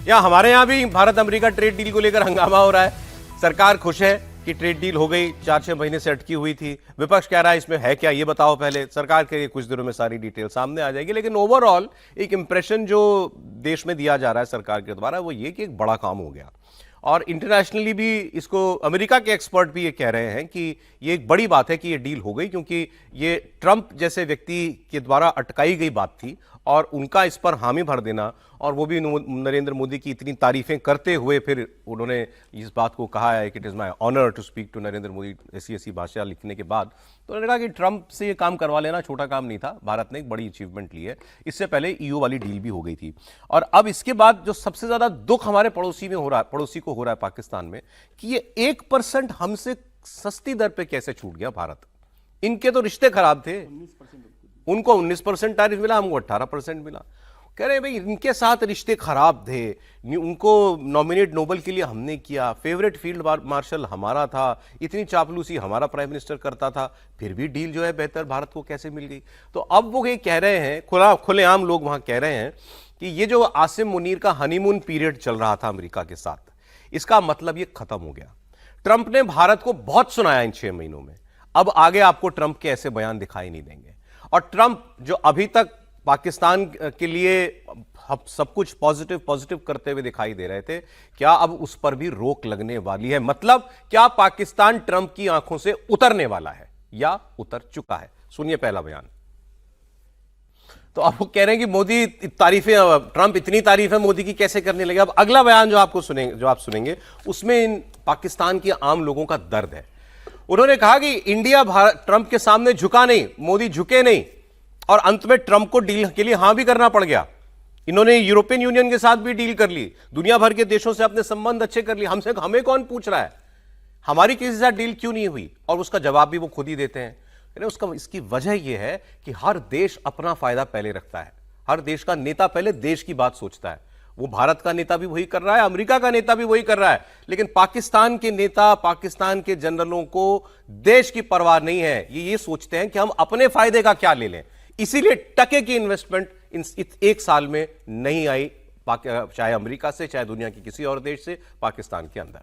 या हमारे यहाँ भी भारत अमेरिका ट्रेड डील को लेकर हंगामा हो रहा है। सरकार खुश है कि ट्रेड डील हो गई, 4-6 महीने से अटकी हुई थी। विपक्ष कह रहा है इसमें है क्या, ये बताओ पहले। सरकार के कुछ दिनों में सारी डिटेल सामने आ जाएगी, लेकिन ओवरऑल एक इंप्रेशन जो देश में दिया जा रहा है सरकार के द्वारा वो ये कि एक बड़ा काम हो गया। और इंटरनेशनली भी इसको, अमेरिका के एक्सपर्ट भी ये कह रहे हैं कि ये एक बड़ी बात है कि ये डील हो गई, क्योंकि ये ट्रंप जैसे व्यक्ति के द्वारा अटकाई गई बात थी और उनका इस पर हामी भर देना, और वो भी नरेंद्र मोदी की इतनी तारीफें करते हुए फिर उन्होंने इस बात को कहा है कि it is my honour to speak to Narendra Modi, ऐसी भाषा लिखने के बाद तो उन्होंने कहा कि ट्रंप से ये काम करवा लेना छोटा काम नहीं था, भारत ने एक बड़ी अचीवमेंट ली है। इससे पहले ईयू वाली डील भी हो गई थी। और अब इसके बाद जो सबसे ज्यादा दुख हमारे पड़ोसी को हो रहा है पाकिस्तान में, कि ये 1% हमसे सस्ती दर पे कैसे छूट गया भारत। इनके तो रिश्ते खराब थे, उनको 19% टैरिफ मिला, हमको 18% मिला। कह रहे भाई इनके साथ रिश्ते खराब थे, उनको नॉमिनेट नोबेल के लिए हमने किया, फेवरेट फील्ड मार्शल हमारा था, इतनी चापलूसी हमारा प्राइम मिनिस्टर करता था, फिर भी डील जो है बेहतर भारत को कैसे मिल गई। तो अब वो ये कह रहे हैं, खुलेआम लोग वहां कह रहे हैं कि ये जो आसिम मुनीर का हनीमून पीरियड चल रहा था अमेरिका के साथ, इसका मतलब ये खत्म हो गया। ट्रंप ने भारत को बहुत सुनाया इन 6 महीनों में, अब आगे आपको ट्रंप के ऐसे बयान दिखाई नहीं देंगे। और ट्रंप जो अभी तक पाकिस्तान के लिए सब कुछ पॉजिटिव करते हुए दिखाई दे रहे थे, क्या अब उस पर भी रोक लगने वाली है? मतलब क्या पाकिस्तान ट्रंप की आंखों से उतरने वाला है या उतर चुका है? सुनिए पहला बयान। तो अब वो कह रहे हैं कि मोदी तारीफें, ट्रंप इतनी तारीफें मोदी की कैसे करने लगे। अब अगला बयान जो आप सुनेंगे उसमें इन पाकिस्तान के आम लोगों का दर्द है। उन्होंने कहा कि इंडिया ट्रंप के सामने झुका नहीं, मोदी झुके नहीं, और अंत में ट्रंप को डील के लिए हां भी करना पड़ गया। इन्होंने यूरोपियन यूनियन के साथ भी डील कर ली, दुनिया भर के देशों से अपने संबंध अच्छे कर लिए। हमें कौन पूछ रहा है हमारी किसी के साथ डील क्यों नहीं हुई? और उसका जवाब भी वो खुद ही देते हैं। इसकी वजह यह है कि हर देश अपना फायदा पहले रखता है, हर देश का नेता पहले देश की बात सोचता है। वो भारत का नेता भी वही कर रहा है, अमेरिका का नेता भी वही कर रहा है, लेकिन पाकिस्तान के नेता, पाकिस्तान के जनरलों को देश की परवाह नहीं है। ये सोचते हैं कि हम अपने फायदे का क्या ले लें। इसीलिए टके की इन्वेस्टमेंट इस 1 साल में नहीं आई, चाहे अमेरिका से, चाहे दुनिया के किसी और देश से, पाकिस्तान के अंदर।